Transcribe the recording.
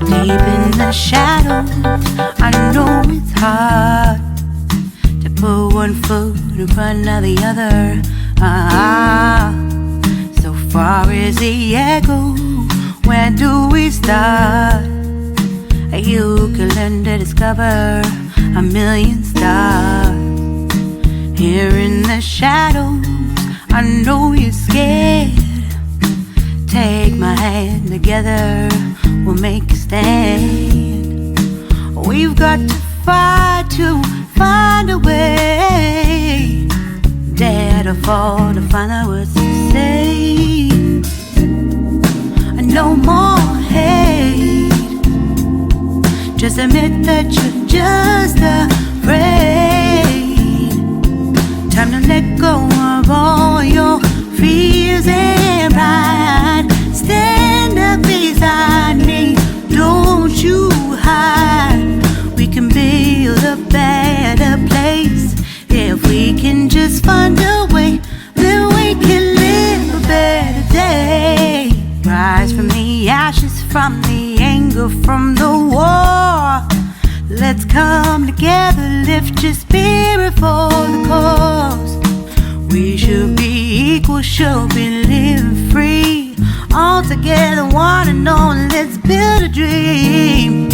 Deep in the shadows, I know it's hard to put one foot in front of the other. So far as the echo, where do we start? You can learn to discover a million stars. Here in the shadows, I know you're scared. Take my hand, together we'll make a stand. We've got to fight to find a way. Dare to fall to find out what to say. No more hate. Just admit that you're just afraid. Time to let go of all your fears and pride. Stand up beside me, don't you hide. We can build a better place. If we can just find a way, then we can live a better day. Rise from the ashes, from the anger, from the war. Let's come together, lift your spirit for the cause. We should be equal, should be living free. All together, one and all, let's build a dream.